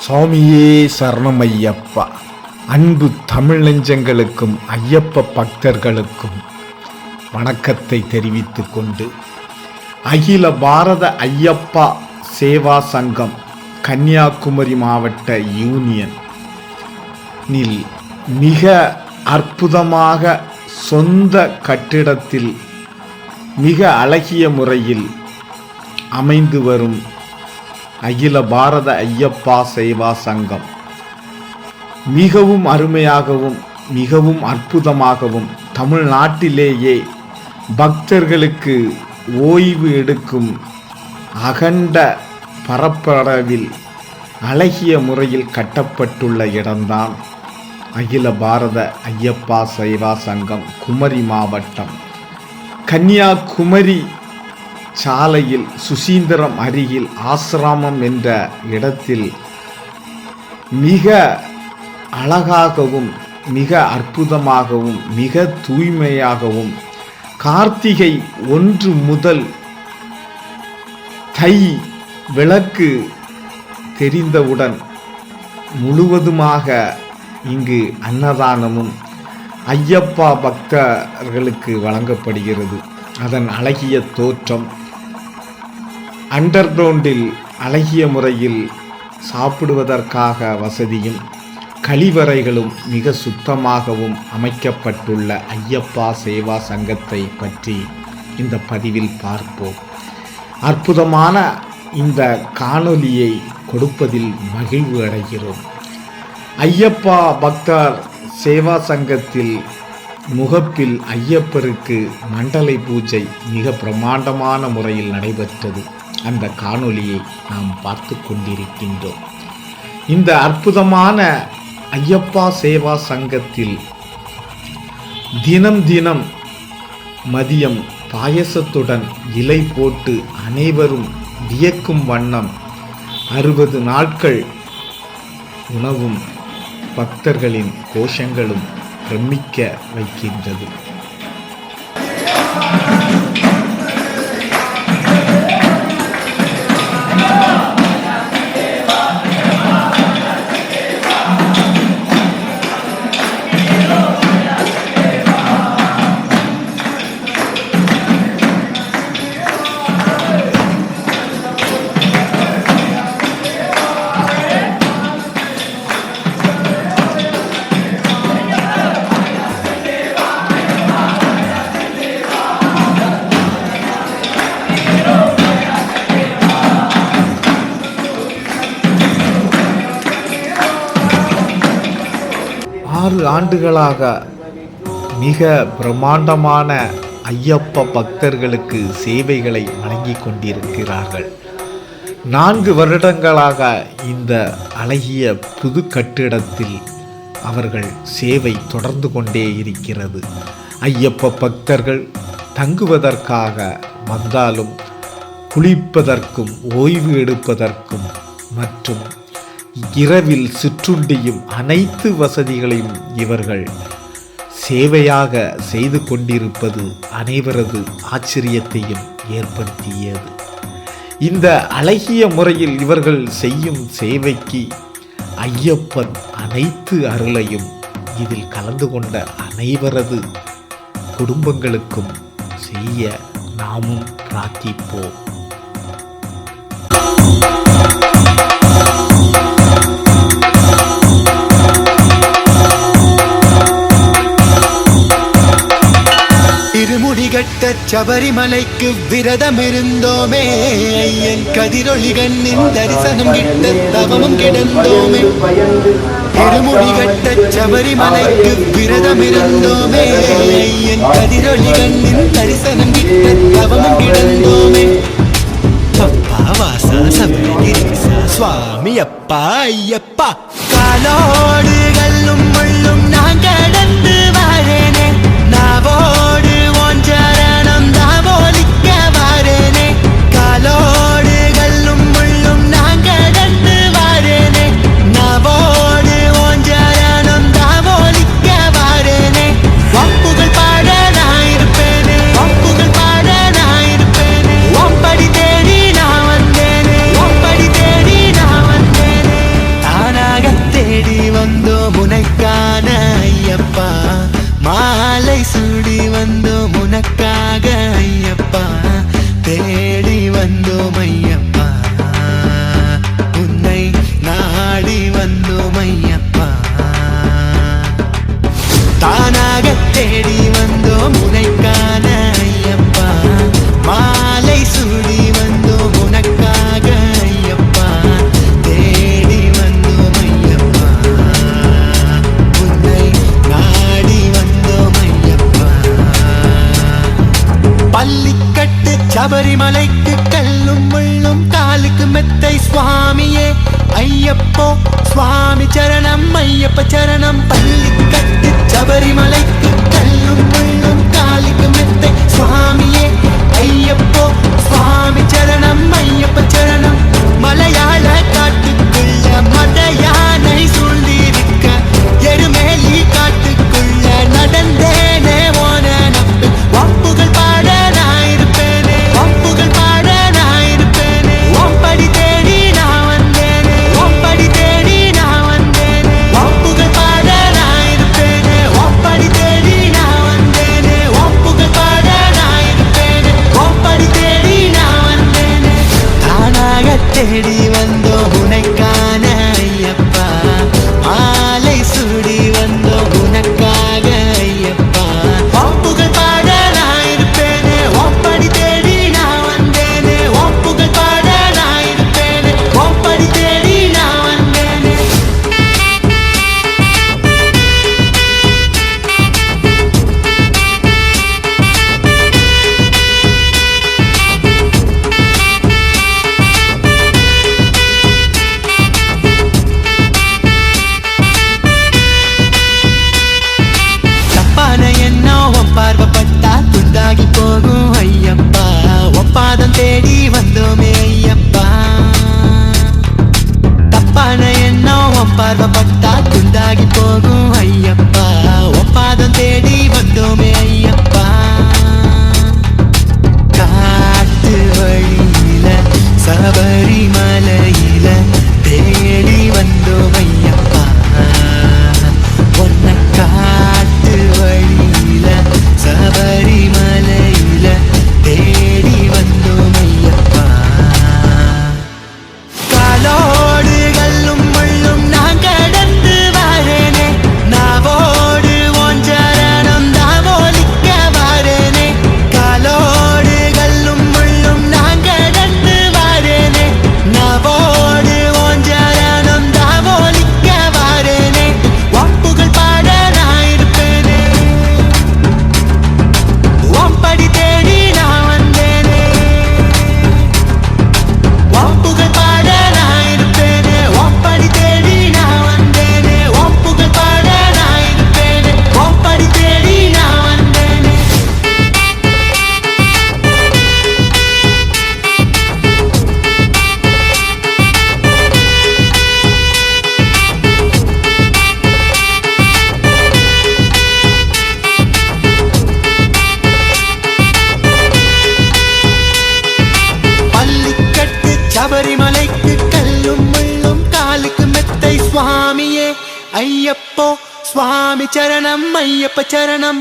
சுவாமியே சரணம் ஐயப்பா. அன்பு தமிழ் நெஞ்சங்களுக்கும் ஐயப்ப பக்தர்களுக்கும் வணக்கத்தை தெரிவித்துக் கொண்டு, அகில பாரத ஐயப்பா சேவா சங்கம் கன்னியாகுமரி மாவட்ட யூனியன் மிக அற்புதமாக சொந்த கட்டிடத்தில் மிக அழகிய முறையில் அமைந்து வரும் அகில பாரத ஐயப்பா சேவா சங்கம் மிகவும் அருமையாகவும் மிகவும் அற்புதமாகவும் தமிழ்நாட்டிலேயே பக்தர்களுக்கு ஓய்வு எடுக்கும் அகண்ட பரப்பளவில் அழகிய முறையில் கட்டப்பட்டுள்ள இடம்தான் அகில பாரத ஐயப்பா சேவா சங்கம் குமரி மாவட்டம் கன்னியாகுமரி சாலையில் சுசீந்திரம் அருகில் ஆசிரமம் என்ற இடத்தில் மிக அழகாகவும் மிக அற்புதமாகவும் மிக தூய்மையாகவும் கார்த்திகை 1 முதல் தை விளக்கு தெரிந்தவுடன் முழுவதுமாக இங்கு அன்னதானமும் ஐயப்பா பக்தர்களுக்கு வழங்கப்படுகிறது. அதன் அழகிய தோற்றம், அண்டர் கிரவுண்டில் அழகிய முறையில் சாப்பிடுவதற்காக வசதியும் கழிவறைகளும் மிக சுத்தமாகவும் அமைக்கப்பட்டுள்ள ஐயப்பா சேவா சங்கத்தை பற்றி இந்த பதிவில் பார்ப்போம். அற்புதமான இந்த காணொளியை கொடுப்பதில் மகிழ்வு அடைகிறோம். ஐயப்பா பக்தர் சேவா சங்கத்தில் முகப்பில் ஐயப்பருக்கு மண்டலை பூஜை மிக பிரமாண்டமான முறையில் நடைபெற்றது. அந்த காணொளியை நாம் பார்த்து கொண்டிருக்கின்றோம். இந்த அற்புதமான ஐயப்பா சேவா சங்கத்தில் தினம் மதியம் பாயசத்துடன் இலை போட்டு அனைவரும் வியக்கும் வண்ணம் 60 நாட்கள் உணவும் பக்தர்களின் கோஷங்களும் பிரமிக்க வைக்கின்றது. ஆண்டுகளாக மிக பிரம்மாண்டமான ஐயப்ப பக்தர்களுக்கு சேவைகளை வழங்கி கொண்டிருக்கிறார்கள். 4 வருடங்களாக இந்த அழகிய புது கட்டிடத்தில் அவர்கள் சேவை தொடர்ந்து கொண்டே இருக்கிறது. ஐயப்ப பக்தர்கள் தங்குவதற்காக வந்தாலும் குளிப்பதற்கும் ஓய்வு எடுப்பதற்கும் மற்றும் இரவில் சிற்றுண்டியும் அனைத்து வசதிகளையும் இவர்கள் சேவையாக செய்து கொண்டிருப்பது அனைவரது ஆச்சரியத்தையும் ஏற்படுத்தியது. இந்த அழகிய முறையில் இவர்கள் செய்யும் சேவைக்கு ஐயப்பன் அனைத்து அருளையும் இதில் கலந்து கொண்ட அனைவரது குடும்பங்களுக்கும் செய்ய நாமும் பிரார்த்திப்போம். திருமுடிகட்ட சபரிமலைக்கு விரதம் இருந்தோமே, ஐயன் கதிரொளி கண்ணின் தரிசனம் கிட்ட தவமும் கிடந்தோமே. திருமுடிகட்ட சபரிமலைக்கு விரதம் இருந்தோமே, ஐயன் கதிரொளி கண்ணின் தரிசனம் கிட்ட தவமும் கிடந்தோமே. அப்பா வாசா சபரிகிரீசா சுவாமி அப்பா ஐயப்பா, காலோடு கல்லும் முள்ளும் நான் கடந்து வரேனே, நாவோடு சரணம் தாவோலிக்க வாரேனே, காலோடு கல்லும் முள்ளும் நான் கடந்து வாரேனே, நாவோடு சரணம் தாவோலிக்க வாரேனே. வாப்புகள் பாட நான் இருப்பேனே, வாப்புகள் பாட நான் இருப்பேனே, ஓம்படி தேடி நான் வந்தேனே, ஓம்படி தேடி நான் வந்தேனே. ஐயப்போ சுவாமி சரணம் ஐயப்ப சரணம். பள்ளிக்கட்டு சபரிமலைக்கு கல்லும் முள்ளும் காலுக்கு மெத்தை சுவாமியே ஐயப்போ சுவாமி சரணம் ஐயப்ப சரணம். மலையாள காட்டுக்குள்ள மத யானை சூழ்ந்திருக்க எருமேலி காட்டுக்குள்ள நடந்தேனே ஓன நம்பு. ஒப்புகள் பாட நான் இருப்பேனே, ஒப்புகள் பாட நான் இருப்பேனே. ஒப்படி தேடி நான் வந்தேனே, ஒப்படி தேடி நான் வந்தேனே. ஒப்புகள் பாட நான் இருப்பேனே, ஒப்படி தேடி நான் வந்தேனே. ஒப்புகள் பாட நான் இருப்பேனே, ஒப்படி தேடி நான் வந்தேனே. தானாக தேடி வந்தோம் உனைக்கான ஐயப்பா, மாலை சூடி வந்தோம் உனக்காக ஐயப்பா. ஒப்புகள் பாட நான் இருப்பேனே, ஒப்படி தேடி நான் வந்தேனே. ஒப்புகள் பாட நான் இருப்பேனே, ஒப்படி தேடி நான் வந்தேனே. தப்பான எண்ணம் உன் பார்வைப்பட்டா துண்டாகி போகும் ஐயப்பா. ஒப்பாதம் தேடி வந்தோமே ஐயப்பா. தப்பான எண்ணம் உன் பார்வைப்பட்டா துண்டாகி போகும் ஐயப்பா. ஒப்பாதம் தேடி வந்தோமே ஐயப்பா. காட்டு வழியில சபரிமலையில தேடி வந்தோம் ஐயப்பா. ஒன்ன காட்டு வழியில சபரிமலையில தேடி வந்தோம் ஐயப்பா. காலோடு கல்லும் முள்ளும் நான் கடந்து வரேனே, நாவோடு ஒன்றரணம் தாவோலிக்க வரேனே. காலோடு கல்லும் முள்ளும் நான் கடந்து வரேனே, நாவோடு ஒன்றரணம் தாவோலிக்க வரேனே. ஒப்புகள் பாட நான் இருப்பேனே, ஒப்படி தேடி நான் வந்தேனே. ஒப்புகள் பாட நான் இருப்பேனே, ஒப்படி தேடி நான் வந்தேனே. ஒப்புகள் பாட நான் இருப்பேனே, ஒப்படி தேடி நான் வந்தேனே. பள்ளிக்கட்டு சபரிமலைக்கு கல்லும் முள்ளும் காலுக்கு மெத்தை சுவாமியே ஐயப்போ சுவாமி சரணம் ஐயப்ப சரணம்.